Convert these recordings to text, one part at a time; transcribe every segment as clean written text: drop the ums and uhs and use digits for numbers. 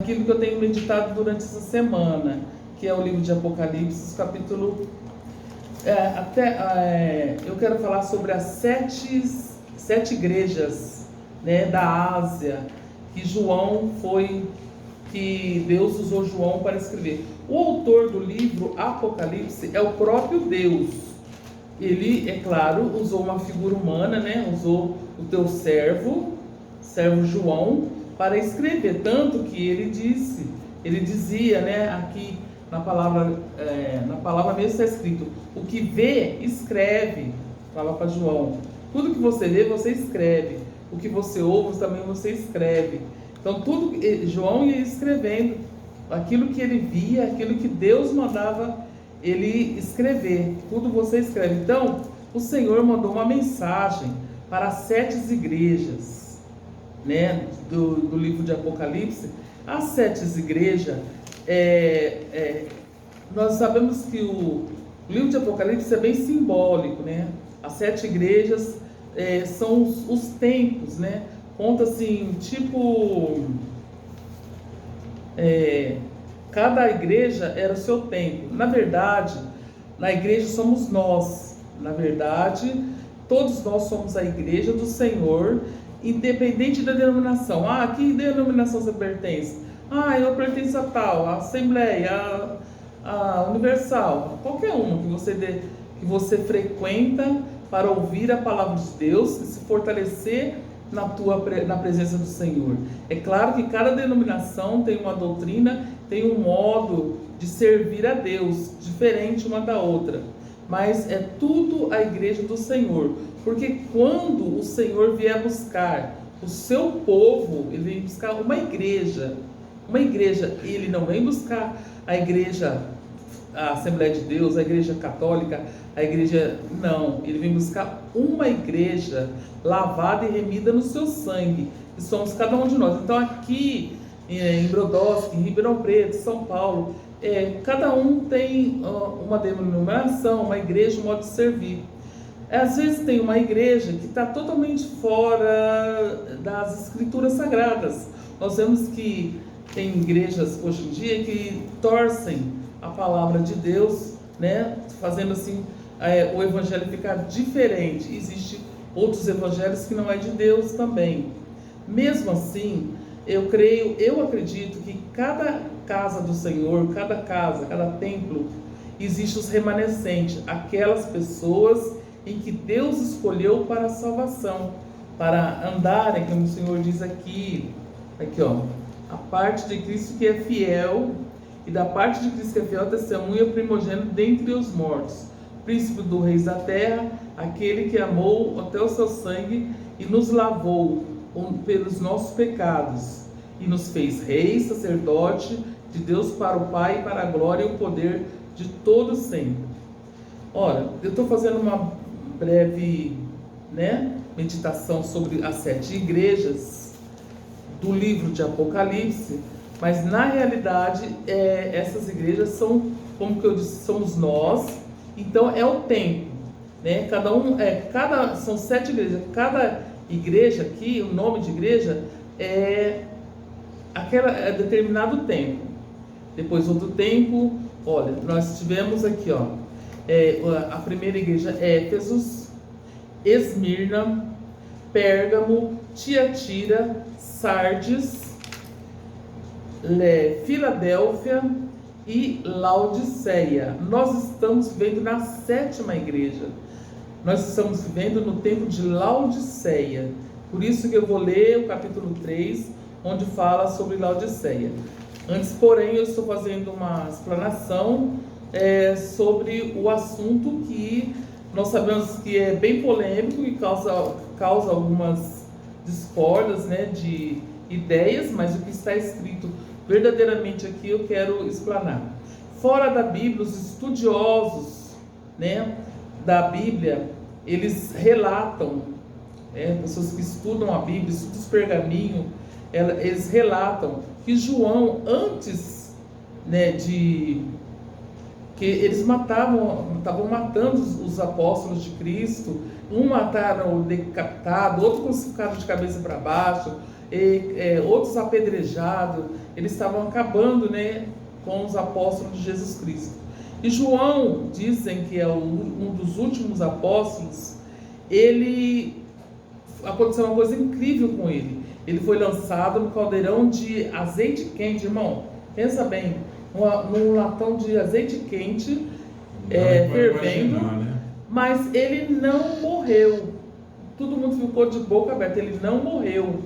Aquilo que eu tenho meditado durante essa semana, que é o livro de Apocalipse, capítulo... eu quero falar sobre as sete igrejas, né, da Ásia, que Deus usou João para escrever. O autor do livro Apocalipse é o próprio Deus. Ele, é claro, usou uma figura humana, né? Usou o teu servo João, para escrever, tanto que ele dizia, né, aqui na palavra mesmo está escrito: o que vê, escreve. Fala para João: tudo que você vê, você escreve; o que você ouve, também você escreve. Então João ia escrevendo aquilo que ele via, aquilo que Deus mandava ele escrever. Tudo você escreve. Então o Senhor mandou uma mensagem para as 7 igrejas, né, do livro de Apocalipse. As 7 igrejas, nós sabemos que o livro de Apocalipse é bem simbólico, né? As 7 igrejas são os tempos, né? Conta assim, tipo, cada igreja era o seu tempo. Na verdade, na igreja somos nós. Na verdade, todos nós somos a igreja do Senhor, independente da denominação. Que denominação você pertence? Eu pertenço a tal, a Assembleia, a Universal, qualquer uma que você frequenta para ouvir a palavra de Deus e se fortalecer na presença do Senhor. É claro que cada denominação tem uma doutrina, tem um modo de servir a Deus diferente uma da outra, mas é tudo a igreja do Senhor. Porque quando o Senhor vier buscar o seu povo, ele vem buscar uma igreja, e ele não vem buscar a igreja, a Assembleia de Deus, a igreja católica, não, ele vem buscar uma igreja lavada e remida no seu sangue, que somos cada um de nós. Então aqui em Brodowski, em Ribeirão Preto, São Paulo, cada um tem uma denominação, uma igreja, um modo de servir. Às vezes tem uma igreja que está totalmente fora das escrituras sagradas. Nós vemos que tem igrejas hoje em dia que torcem a palavra de Deus, né? Fazendo assim o evangelho ficar diferente. Existem outros evangelhos que não é de Deus também. Mesmo assim, eu acredito que cada casa do Senhor, cada templo, existe os remanescentes, aquelas pessoas em que Deus escolheu para a salvação, para andarem, como o Senhor diz aqui, a parte de Cristo que é fiel, e da parte de Cristo que é fiel, testemunha primogênito dentre os mortos, príncipe dos reis da terra, aquele que amou até o seu sangue e nos lavou pelos nossos pecados, e nos fez reis, sacerdote de Deus para o Pai, para a glória e o poder de todo sempre. Ora, eu estou fazendo uma breve, meditação sobre as 7 igrejas do livro de Apocalipse, mas na realidade essas igrejas são, como que eu disse, somos nós. Então é o tempo, né? São 7 igrejas. Cada igreja aqui, o nome de igreja é determinado tempo. Depois outro tempo, olha, nós tivemos aqui, a primeira igreja é Éfeso, Esmirna, Pérgamo, Tiatira, Sardes, Filadélfia e Laodiceia. Nós estamos vivendo na 7ª igreja. Nós estamos vivendo no tempo de Laodiceia. Por isso que eu vou ler o capítulo 3, onde fala sobre Laodiceia. Antes, porém, eu estou fazendo uma explanação sobre o assunto que nós sabemos que é bem polêmico e causa algumas discórdias, né, de ideias, mas o que está escrito verdadeiramente aqui eu quero explanar. Fora da Bíblia, os estudiosos, né, da Bíblia, eles relatam, pessoas que estudam a Bíblia, estudam os pergaminhos, eles relatam que João, antes, né, que eles estavam matando os apóstolos de Cristo. Um mataram decapitado, outro crucificado de cabeça para baixo. outros apedrejados, eles estavam acabando, né, com os apóstolos de Jesus Cristo. E João, dizem que é um dos últimos apóstolos, aconteceu uma coisa incrível com ele. Ele foi lançado no caldeirão de azeite quente, irmão. Pensa bem, num latão de azeite quente, fervendo, né? Mas ele não morreu. Todo mundo ficou de boca aberta. Ele não morreu.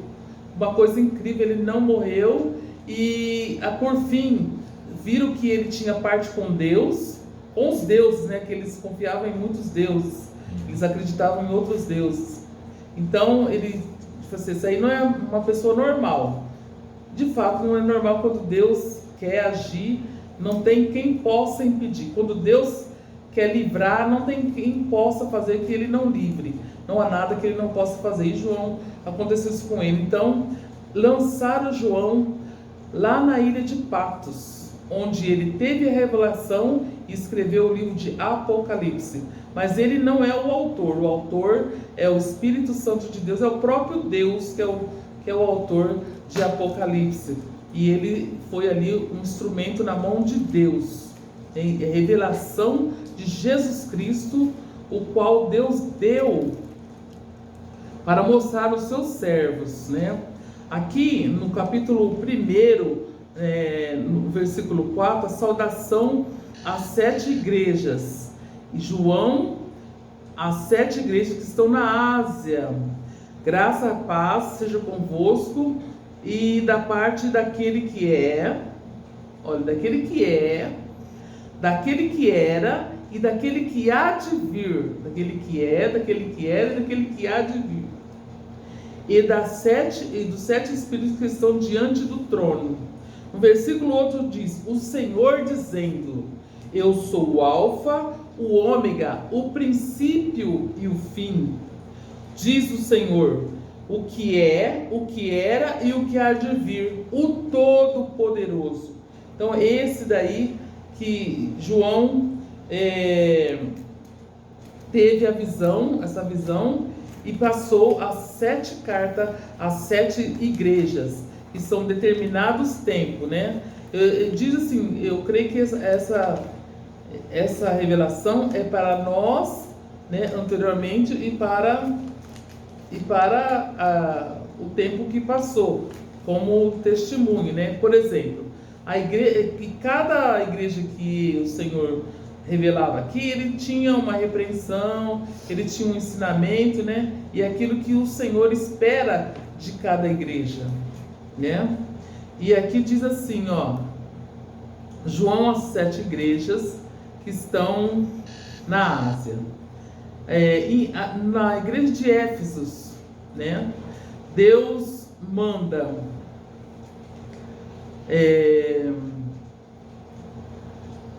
Uma coisa incrível, ele não morreu. E por fim, viram que ele tinha parte com Deus, com os deuses, né? Que eles confiavam em muitos deuses. Eles acreditavam em outros deuses. Então, ele disse assim, isso aí não é uma pessoa normal. De fato, não é normal quando Deus quer agir, não tem quem possa impedir. Quando Deus quer livrar, não tem quem possa fazer que ele não livre. Não há nada que ele não possa fazer. E João, aconteceu isso com ele. Então, lançaram João lá na ilha de Patmos, onde ele teve a revelação e escreveu o livro de Apocalipse. Mas ele não é o autor é o Espírito Santo de Deus, é o próprio Deus que é o autor de Apocalipse. E ele foi ali um instrumento na mão de Deus, em revelação de Jesus Cristo, o qual Deus deu para mostrar aos seus servos, né? Aqui no capítulo 1, no versículo 4, a saudação às 7 igrejas. E João, as 7 igrejas que estão na Ásia. Graça e paz seja convosco e da parte daquele que é, daquele que é, daquele que era e daquele que há de vir. Daquele que é, daquele que era e daquele que há de vir. E dos 7 espíritos que estão diante do trono. No versículo outro diz, o Senhor dizendo, eu sou o Alfa, o Ômega, o princípio e o fim. Diz o Senhor, o que é, o que era e o que há de vir, o Todo-Poderoso. Então esse daí que João teve essa visão e passou as 7 cartas às 7 igrejas, que são determinados tempos, né? Diz assim, eu creio que essa revelação é para nós, né, anteriormente e para o tempo que passou, como testemunho, né? Por exemplo, cada igreja que o Senhor revelava aqui, ele tinha uma repreensão, ele tinha um ensinamento, né? E aquilo que o Senhor espera de cada igreja, né? E aqui diz assim, João às 7 igrejas que estão na Ásia. Na igreja de Éfeso, né? Deus manda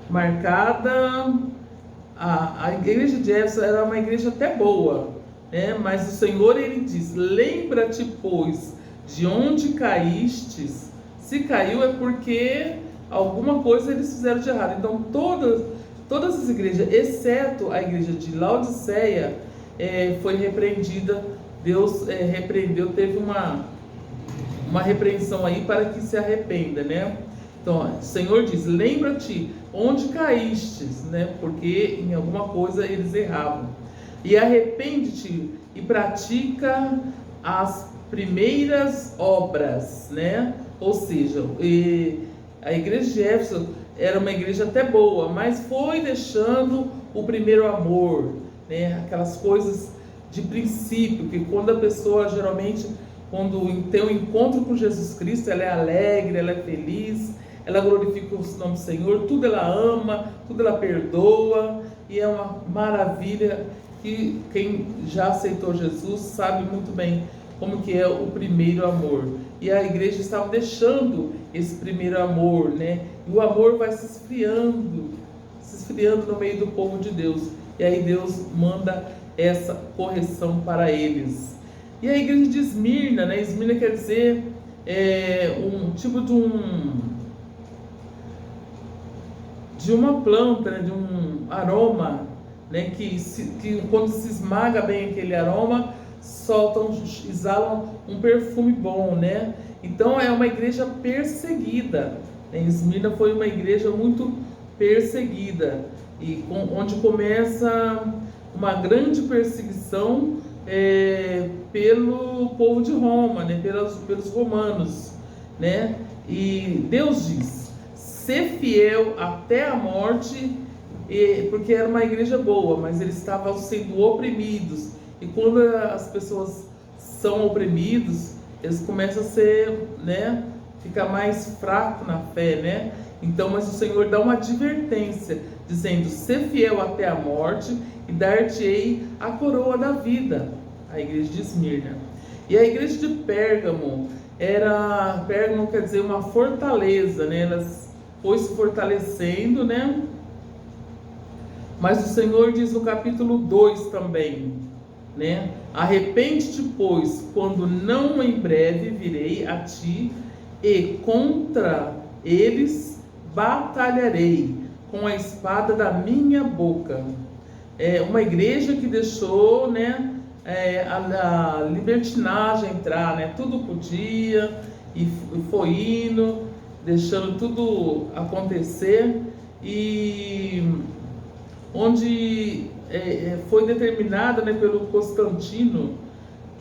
marcada. A igreja de Éfeso era uma igreja até boa, né? Mas o Senhor, ele diz, lembra-te, pois, de onde caístes. Se caiu é porque alguma coisa eles fizeram de errado. Então todas as igrejas, exceto a igreja de Laodiceia, foi repreendida. Deus repreendeu, teve uma repreensão aí para que se arrependa, né? Então, o Senhor diz, lembra-te onde caístes, né? Porque em alguma coisa eles erravam. E arrepende-te e pratica as primeiras obras, né? Ou seja, a igreja de Éfeso era uma igreja até boa, mas foi deixando o primeiro amor, né? Aquelas coisas de princípio, que quando a pessoa geralmente, quando tem um encontro com Jesus Cristo, ela é alegre, ela é feliz, ela glorifica o nome do Senhor, tudo ela ama, tudo ela perdoa, e é uma maravilha. E quem já aceitou Jesus sabe muito bem como que é o primeiro amor. E a igreja estava deixando esse primeiro amor, né? E o amor vai se esfriando no meio do povo de Deus. E aí Deus manda essa correção para eles. E a igreja de Esmirna, né? Esmirna quer dizer um tipo de uma planta, né? De um aroma, né? Que quando se esmaga bem aquele aroma, exalam um perfume bom, né? Então é uma igreja perseguida. Esmirna foi uma igreja muito perseguida, e onde começa uma grande perseguição pelo povo de Roma, né? pelos romanos, né? E Deus diz: ser fiel até a morte, porque era uma igreja boa, mas eles estavam sendo oprimidos. E quando as pessoas são oprimidos, eles começam a ser, né, ficar mais fraco na fé, né? Então, mas o Senhor dá uma advertência, dizendo: ser fiel até a morte, e dar-te-ei a coroa da vida. A igreja de Esmirna. E a igreja de Pérgamo Pérgamo quer dizer uma fortaleza, né? Ela foi se fortalecendo, né? Mas o Senhor diz no capítulo 2 também, né? Arrepende-te, pois, quando não em breve virei a ti, e contra eles batalharei com a espada da minha boca. É uma igreja que deixou, né, a libertinagem entrar, né? Tudo podia, e foi indo, deixando tudo acontecer, e onde foi determinada, né, pelo Constantino,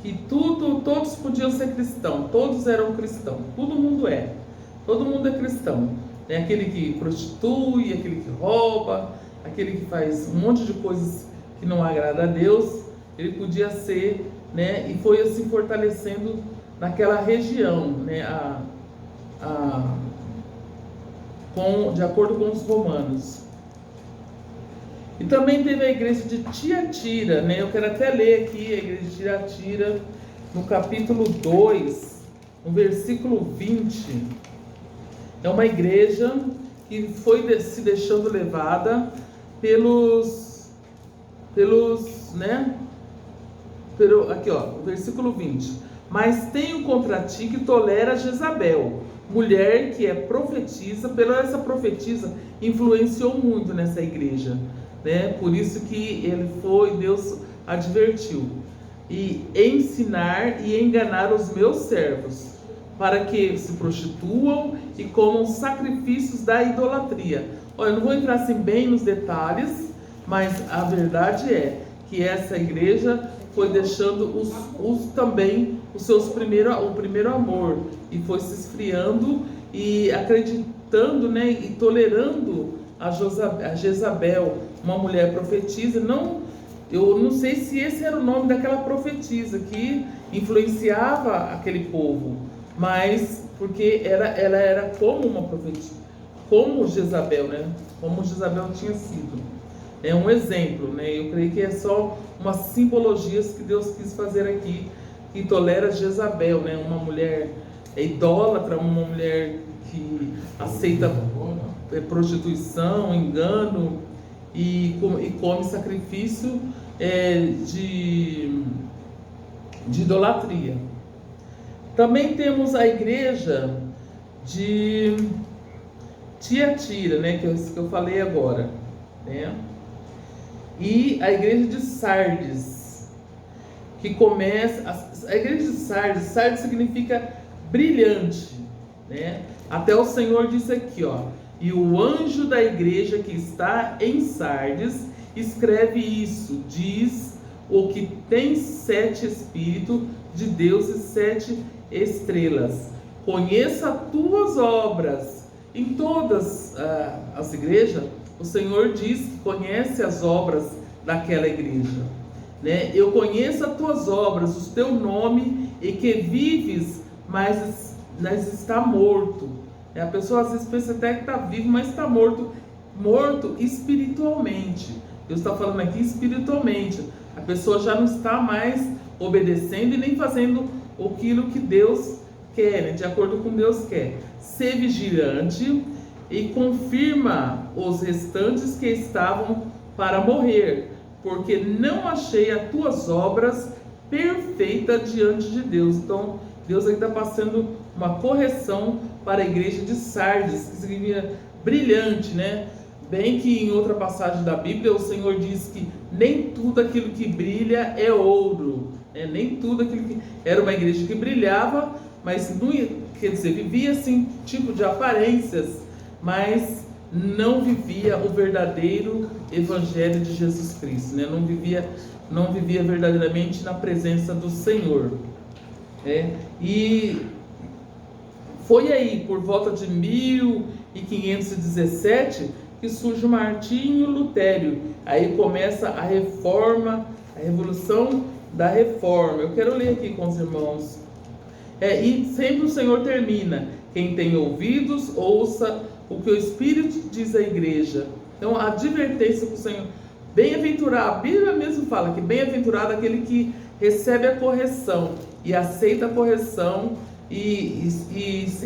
que todos podiam ser cristãos, todos eram cristãos, todo mundo é cristão, né? Aquele que prostitui, aquele que rouba, aquele que faz um monte de coisas que não agrada a Deus, ele podia ser, né? E foi assim fortalecendo naquela região, né? De acordo com os romanos. E também teve a igreja de Tiatira, né? Eu quero até ler aqui a igreja de Tiatira, no capítulo 2, no versículo 20. É uma igreja que foi se deixando levada pelos né? Aqui, ó, versículo 20. Mas tenho contra ti que tolera Jezabel, mulher que é profetisa. Essa profetisa influenciou muito nessa igreja, né? Por isso que Deus advertiu: e ensinar e enganar os meus servos, para que se prostituam e comam sacrifícios da idolatria. Olha, eu não vou entrar assim bem nos detalhes, mas a verdade é que essa igreja foi deixando também o primeiro amor, e foi se esfriando e acreditando, né, e tolerando a Jezabel, uma mulher profetisa. Eu não sei se esse era o nome daquela profetisa que influenciava aquele povo, mas porque ela era como uma profetisa, como Jezabel, né? Como Jezabel tinha sido. É um exemplo, né? Eu creio que é só umas simbologias que Deus quis fazer aqui, que tolera Jezabel, né? Uma mulher idólatra, uma mulher que aceita prostituição, engano, e come sacrifício de idolatria. Também temos a igreja de Tiatira, né? Que eu falei agora, né? E a igreja de Sardes, que começa... A igreja de Sardes significa brilhante, né? Até o Senhor disse aqui, ó: e o anjo da igreja que está em Sardes escreve isso, diz o que tem 7 Espíritos de Deus e 7 estrelas: conheça as tuas obras. Em todas as igrejas, o Senhor diz que conhece as obras daquela igreja, né? Eu conheço as tuas obras, o teu nome, e que vives, mas está morto. A pessoa às vezes pensa até que está vivo, mas está morto espiritualmente. Deus está falando aqui espiritualmente. A pessoa já não está mais obedecendo e nem fazendo aquilo que Deus quer, né? De acordo com Deus quer. Ser vigilante e confirma os restantes que estavam para morrer, porque não achei as tuas obras perfeitas diante de Deus. Então, Deus aí está passando uma correção para a igreja de Sardes, que significa brilhante, né? Bem que em outra passagem da Bíblia, o Senhor diz que nem tudo aquilo que brilha é ouro, né? Nem tudo aquilo que era uma igreja que brilhava, mas não, quer dizer, vivia assim, tipo de aparências, mas não vivia o verdadeiro evangelho de Jesus Cristo, né? Não vivia verdadeiramente na presença do Senhor, né? E foi aí, por volta de 1517, que surge o Martinho Lutério. Aí começa a reforma, a revolução da reforma. Eu quero ler aqui com os irmãos. E sempre o Senhor termina: quem tem ouvidos, ouça o que o Espírito diz à igreja. Então, a advertência que o Senhor... Bem-aventurado, a Bíblia mesmo fala que bem-aventurado aquele que recebe a correção e aceita a correção, e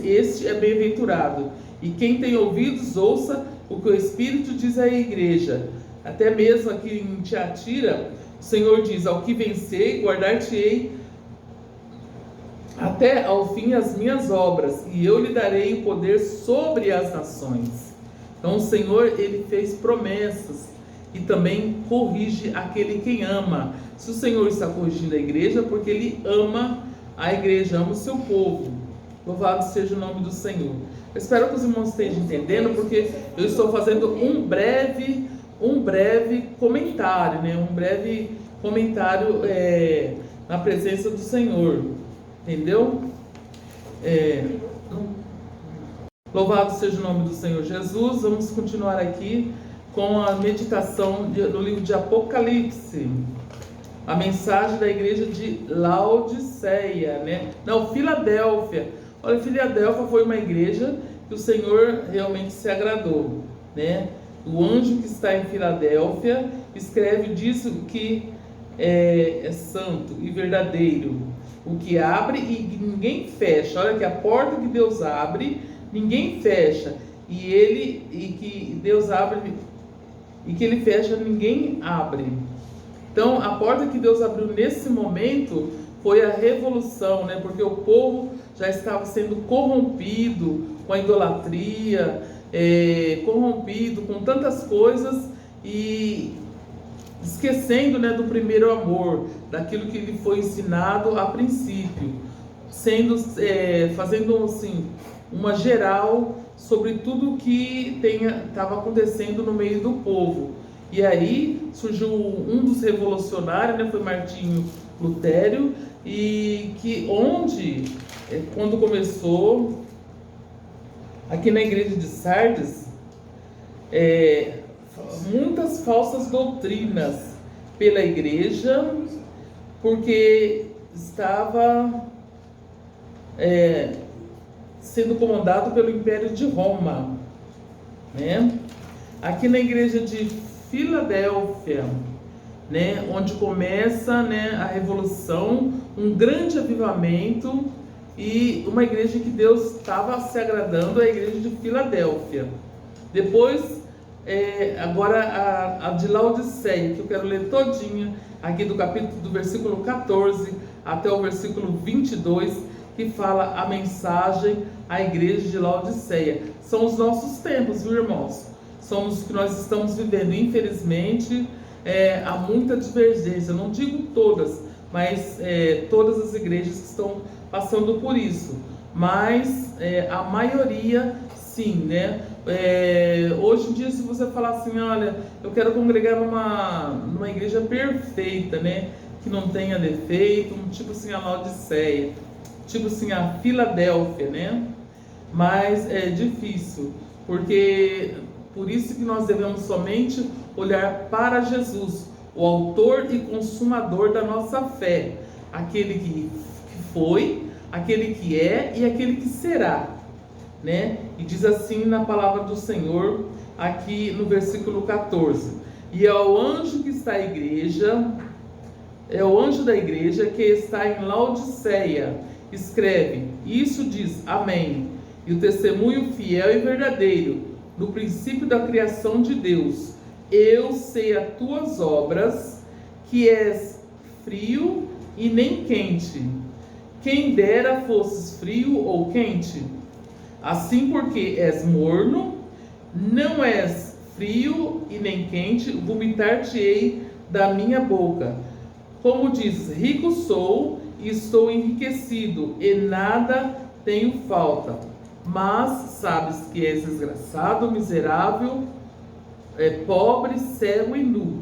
este é bem-aventurado. E quem tem ouvidos, ouça o que o Espírito diz à igreja. Até mesmo aqui em Tiatira, o Senhor diz: ao que vencer, guardar-te-ei até ao fim as minhas obras, e eu lhe darei o poder sobre as nações. Então o Senhor, ele fez promessas e também corrige aquele quem ama. Se o Senhor está corrigindo a igreja, porque ele ama a igreja, ama o seu povo. Louvado seja o nome do Senhor. Eu espero que os irmãos estejam entendendo, porque eu estou fazendo um breve comentário, né? Um breve comentário na presença do Senhor. Entendeu? Louvado seja o nome do Senhor Jesus. Vamos continuar aqui com a meditação do livro de Apocalipse. A mensagem da igreja de Laodiceia, né? Não, Filadélfia. Olha, Filadélfia foi uma igreja que o Senhor realmente se agradou, né? O anjo que está em Filadélfia escreve, diz que é santo e verdadeiro, o que abre e ninguém fecha. Olha que a porta que Deus abre, ninguém fecha, e que Deus abre e que ele fecha, ninguém abre. Então, a porta que Deus abriu nesse momento foi a revolução, né? Porque o povo já estava sendo corrompido com a idolatria, corrompido com tantas coisas e esquecendo, né, do primeiro amor, daquilo que lhe foi ensinado a princípio, fazendo assim uma geral sobre tudo o que estava acontecendo no meio do povo. E aí surgiu um dos revolucionários, né, foi Martinho Lutério, e que quando começou aqui na igreja de Sardes, muitas falsas doutrinas pela igreja, porque estava sendo comandado pelo Império de Roma, né? Aqui na igreja de Filadélfia, né, onde começa, né, a revolução, um grande avivamento, e uma igreja que Deus estava se agradando, a igreja de Filadélfia. Depois, agora a de Laodiceia, que eu quero ler todinha, aqui do versículo 14 até o versículo 22, que fala a mensagem à igreja de Laodiceia. São os nossos tempos, viu, irmãos? São os que nós estamos vivendo. Infelizmente, há muita divergência, não digo todas, mas todas as igrejas que estão passando por isso. Mas a maioria, sim, né? Hoje em dia, se você falar assim, olha, eu quero congregar numa igreja perfeita, né? Que não tenha defeito, tipo assim a Laodiceia, tipo assim a Filadélfia, né? Mas é difícil, porque por isso que nós devemos somente olhar para Jesus, o autor e consumador da nossa fé, aquele que foi, aquele que é e aquele que será, né? E diz assim na palavra do Senhor, aqui no versículo 14: e ao anjo que está à igreja, é o anjo da igreja que está em Laodiceia, escreve: isso diz Amém, e o testemunho fiel e verdadeiro, no princípio da criação de Deus. Eu sei as tuas obras, que és frio e nem quente. Quem dera fosses frio ou quente. Assim, porque és morno, não és frio e nem quente, vomitar-te-ei da minha boca. Como diz, rico sou e estou enriquecido, e nada tenho falta. Mas sabes que és desgraçado, miserável, pobre, cego e nu.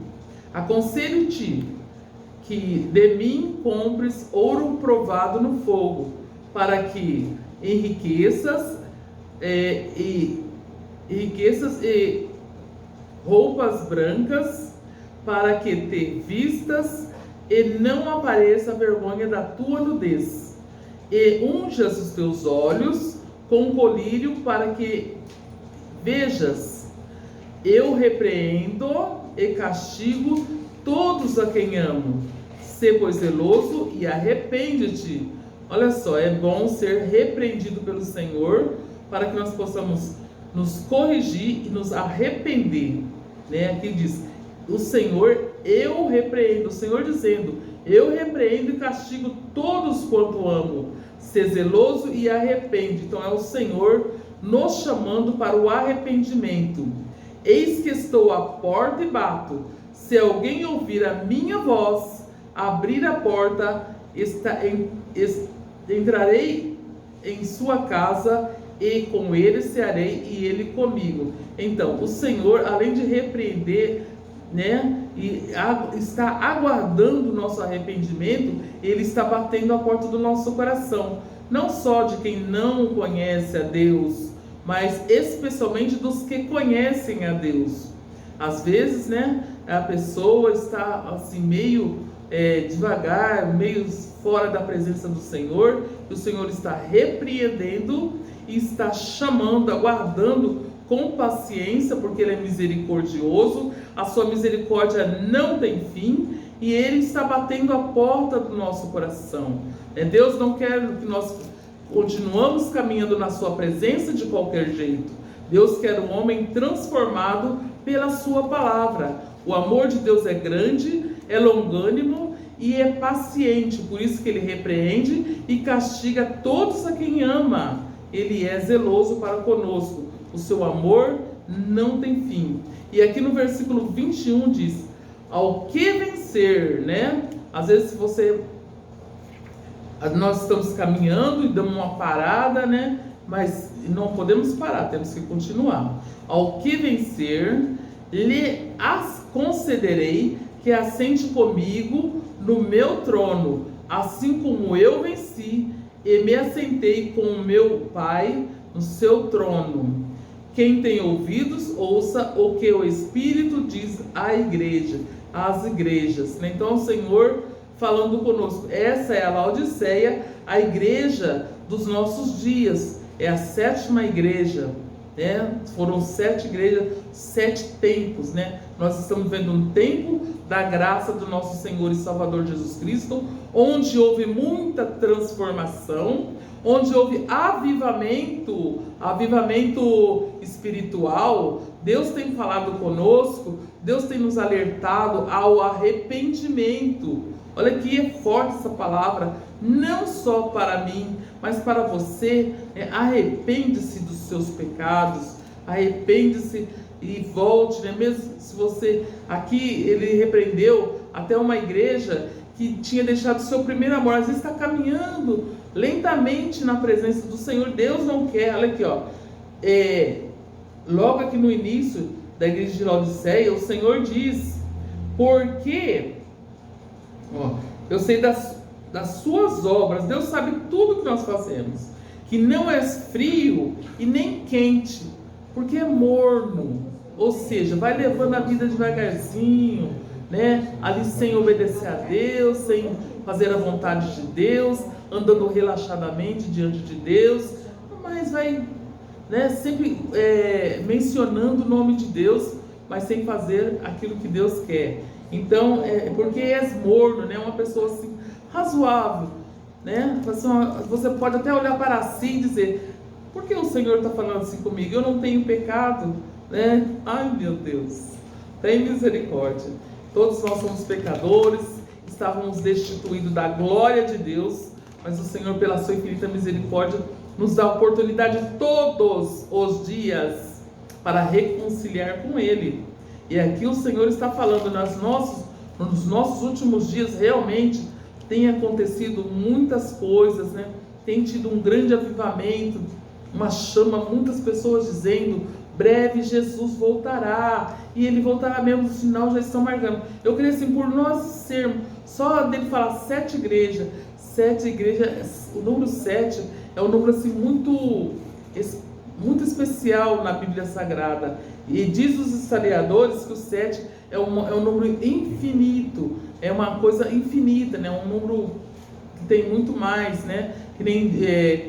Aconselho-te que de mim compres ouro provado no fogo, para que enriqueças e roupas brancas, para que te vistas e não apareça a vergonha da tua nudez. E unjas os teus olhos com colírio, para que vejas. Eu repreendo e castigo todos a quem amo. Sê, pois, zeloso e arrepende-te. Olha só, é bom ser repreendido pelo Senhor, para que nós possamos nos corrigir e nos arrepender, né? Aqui diz, o Senhor, eu repreendo, o Senhor dizendo, eu repreendo e castigo todos quanto amo. Ser zeloso e arrepende. Então é o Senhor nos chamando para o arrependimento. Eis que estou à porta e bato. Se alguém ouvir a minha voz, abrir a porta, entrarei em sua casa e com ele cearei e ele comigo. Então, o Senhor, além de repreender, né, e está aguardando o nosso arrependimento, Ele está batendo a porta do nosso coração. Não só de quem não conhece a Deus, mas especialmente dos que conhecem a Deus. Às vezes, né, a pessoa está assim meio devagar, meio fora da presença do Senhor, e o Senhor está repreendendo e está chamando, aguardando com paciência, porque Ele é misericordioso, a sua misericórdia não tem fim, e Ele está batendo a porta do nosso coração. Deus não quer que nós continuamos caminhando na sua presença de qualquer jeito. Deus quer um homem transformado pela sua palavra. O amor de Deus é grande, é longânimo e é paciente, por isso que Ele repreende e castiga todos a quem ama. Ele é zeloso para conosco. O seu amor não tem fim. E aqui no versículo 21 diz, ao que vencer, né? Às vezes nós estamos caminhando e damos uma parada, né? Mas não podemos parar, temos que continuar. Ao que vencer, lhe as concederei que assente comigo no meu trono, assim como eu venci e me assentei com o meu Pai no seu trono. Quem tem ouvidos, ouça o que o Espírito diz à igreja, às igrejas. Então, o Senhor falando conosco. Essa é a Laodiceia, a igreja dos nossos dias. É a 7ª igreja, né? Foram 7 igrejas, 7 tempos, né? Nós estamos vendo um tempo da graça do nosso Senhor e Salvador Jesus Cristo, onde houve muita transformação, onde houve avivamento espiritual. Deus tem falado conosco, Deus tem nos alertado ao arrependimento. Olha que é forte essa palavra, não só para mim, mas para você. Arrepende-se dos seus pecados, arrepende-se e volte, né? Mesmo se você, aqui ele repreendeu até uma igreja que tinha deixado o seu primeiro amor, às vezes está caminhando lentamente na presença do Senhor. Deus não quer, olha aqui, ó, logo aqui no início da igreja de Laodiceia, o Senhor diz, porque eu sei das suas obras, Deus sabe tudo que nós fazemos, que não és frio e nem quente, porque é morno, ou seja, vai levando a vida devagarzinho, né? Ali sem obedecer a Deus, sem fazer a vontade de Deus, andando relaxadamente diante de Deus, mas vai, né, sempre mencionando o nome de Deus, mas sem fazer aquilo que Deus quer. Então, porque és morno, né? Uma pessoa assim, razoável, né? Você pode até olhar para si e dizer, por que o Senhor está falando assim comigo? Eu não tenho pecado, né? Ai, meu Deus, tem misericórdia. Todos nós somos pecadores, estávamos destituídos da glória de Deus, mas o Senhor, pela sua infinita misericórdia, nos dá a oportunidade todos os dias para reconciliar com Ele. E aqui o Senhor está falando nos nossos nos nossos últimos dias realmente tem acontecido muitas coisas, né? Tem tido um grande avivamento, uma chama, muitas pessoas dizendo: breve Jesus voltará, e ele voltará mesmo, os sinais já estão marcando. Eu queria assim, por nós sermos, só dele falar 7 igrejas, o número 7 é um número assim muito especial na Bíblia Sagrada, e diz os historiadores que o 7 é um número infinito, é uma coisa infinita, né? Um número que tem muito mais, né? Que nem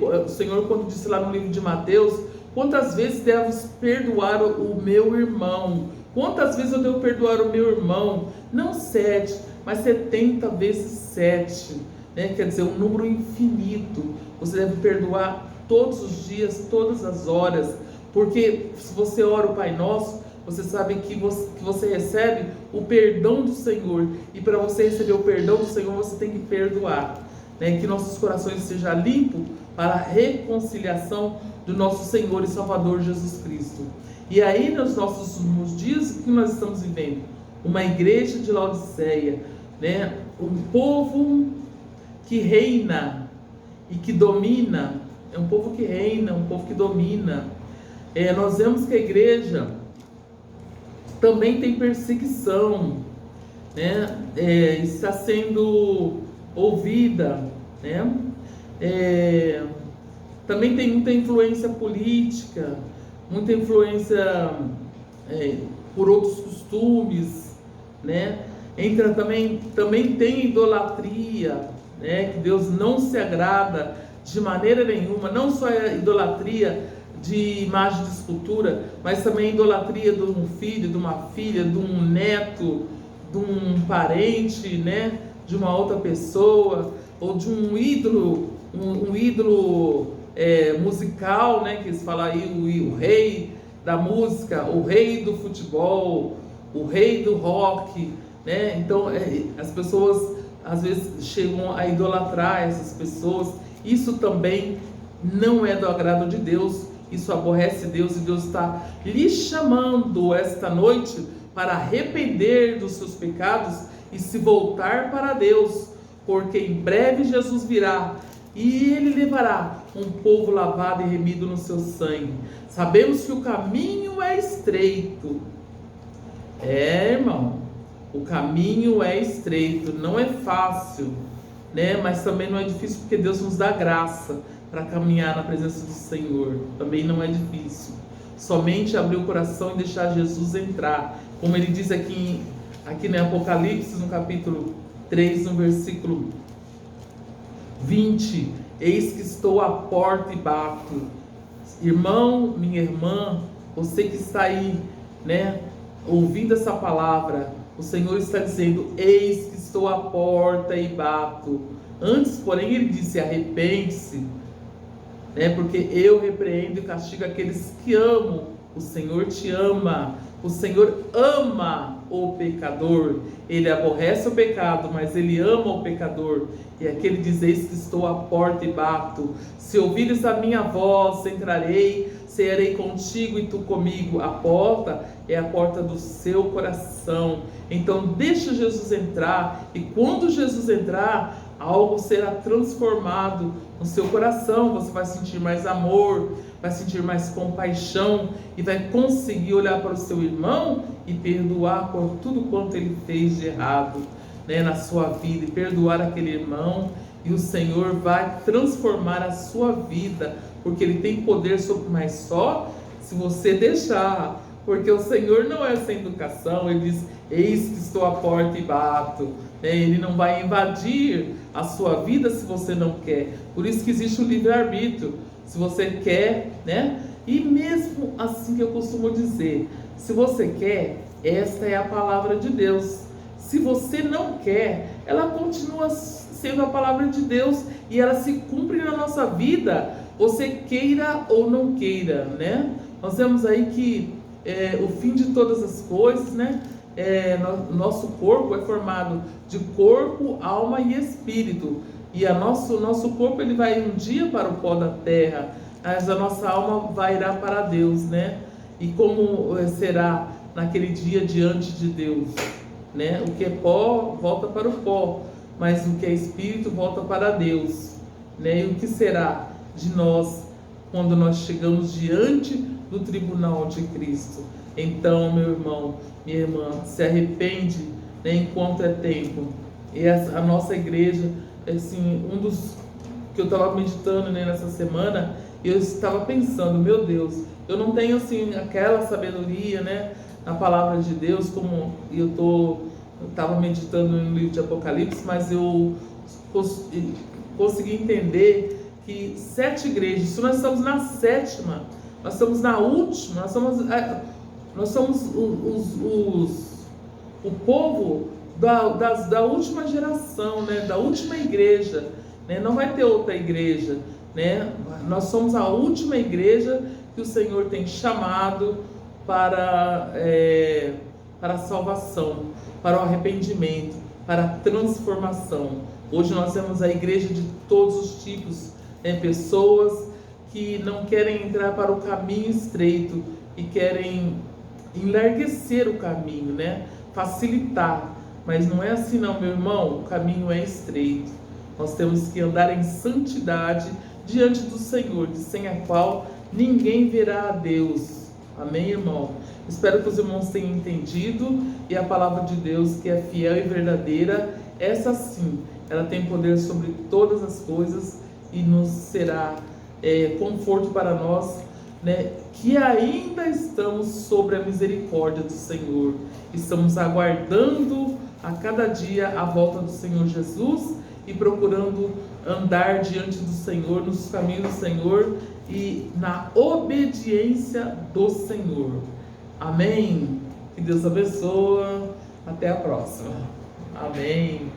o Senhor, quando disse lá no livro de Mateus: quantas vezes devo perdoar o meu irmão? Quantas vezes eu devo perdoar o meu irmão? Não 7, mas 70 vezes 7, né? Quer dizer, um número infinito. Você deve perdoar todos os dias, todas as horas, porque se você ora o Pai Nosso, você sabe que você recebe o perdão do Senhor, e para você receber o perdão do Senhor, você tem que perdoar, né? Que nossos corações sejam limpos para a reconciliação do nosso Senhor e Salvador Jesus Cristo. E aí, nos nossos dias, o que nós estamos vivendo? Uma igreja de Laodiceia, né? Um povo que reina e que domina. É um povo que reina, um povo que domina. Nós vemos que a igreja também tem perseguição, né? Está sendo ouvida, né? Também tem muita influência política, muita influência por outros costumes, né? Também tem idolatria, né? Que Deus não se agrada de maneira nenhuma, não só a idolatria de imagem de escultura, mas também a idolatria de um filho, de uma filha, de um neto, de um parente, né? De uma outra pessoa, ou de um ídolo, musical, né? Que eles falam aí, o rei da música, o rei do futebol, o rei do rock, né? Então as pessoas às vezes chegam a idolatrar essas pessoas. Isso também não é do agrado de Deus, isso aborrece Deus, e Deus está lhe chamando esta noite para arrepender dos seus pecados e se voltar para Deus, porque em breve Jesus virá e Ele levará um povo lavado e remido no seu sangue. Sabemos que o caminho é estreito. Irmão, o caminho é estreito, não é fácil, né? Mas também não é difícil, porque Deus nos dá graça para caminhar na presença do Senhor. Também não é difícil. Somente abrir o coração e deixar Jesus entrar. Como ele diz aqui no Apocalipse, no capítulo 3, no versículo 20: eis que estou à porta e bato. Irmão, minha irmã, você que está aí, né, ouvindo essa palavra, o Senhor está dizendo: eis que estou à porta e bato. Antes, porém, ele disse: arrepende-se, né, porque eu repreendo e castigo aqueles que amam. O Senhor te ama. O Senhor ama o pecador. Ele aborrece o pecado, mas Ele ama o pecador. E aquele diz: eis que estou à porta e bato. Se ouvires a minha voz, entrarei, cearei contigo e tu comigo. A porta é a porta do seu coração. Então deixa Jesus entrar, e quando Jesus entrar, algo será transformado no seu coração. Você vai sentir mais amor, vai sentir mais compaixão, e vai conseguir olhar para o seu irmão e perdoar por tudo quanto ele fez de errado, né, na sua vida, e perdoar aquele irmão, e o Senhor vai transformar a sua vida, porque Ele tem poder sobre, mas só se você deixar, porque o Senhor não é sem educação. Ele diz: eis que estou à porta e bato. Ele não vai invadir a sua vida se você não quer. Por isso que existe o livre-arbítrio. Se você quer, né? E mesmo assim, que eu costumo dizer, se você quer, esta é a palavra de Deus. Se você não quer, ela continua sendo a palavra de Deus, e ela se cumpre na nossa vida, você queira ou não queira, né? Nós vemos aí que o fim de todas as coisas, né? Nosso corpo é formado de corpo, alma e espírito, e nosso corpo ele vai um dia para o pó da terra, mas a nossa alma vai irá para Deus, né? E como será naquele dia diante de Deus? né? O que é pó volta para o pó, mas o que é espírito volta para Deus, né? E o que será de nós quando nós chegamos diante do tribunal de Cristo? Então, meu irmão, minha irmã, se arrepende, né, enquanto é tempo. E a nossa igreja, assim, um dos que eu estava meditando, né, nessa semana, eu estava pensando, meu Deus, eu não tenho assim aquela sabedoria, né, na palavra de Deus, como eu estava meditando no livro de Apocalipse, mas eu consegui entender que 7 igrejas, se nós estamos na 7ª, nós estamos na última, nós somos o povo da última geração, né, da última igreja, né? Não vai ter outra igreja, né? Nós somos a última igreja que o Senhor tem chamado para a salvação, para o arrependimento, para a transformação. Hoje nós temos a igreja de todos os tipos, né? Pessoas que não querem entrar para o caminho estreito e querem enlarguecer o caminho, né? Facilitar. Mas não é assim não, meu irmão, o caminho é estreito. Nós temos que andar em santidade diante do Senhor, sem a qual ninguém verá a Deus. Amém, irmão? Espero que os irmãos tenham entendido, e a palavra de Deus, que é fiel e verdadeira, essa sim, ela tem poder sobre todas as coisas e nos será conforto para nós, né, que ainda estamos sobre a misericórdia do Senhor. Estamos aguardando a cada dia a volta do Senhor Jesus e procurando andar diante do Senhor, nos caminhos do Senhor e na obediência do Senhor. Amém? Que Deus abençoe. Até a próxima. Amém.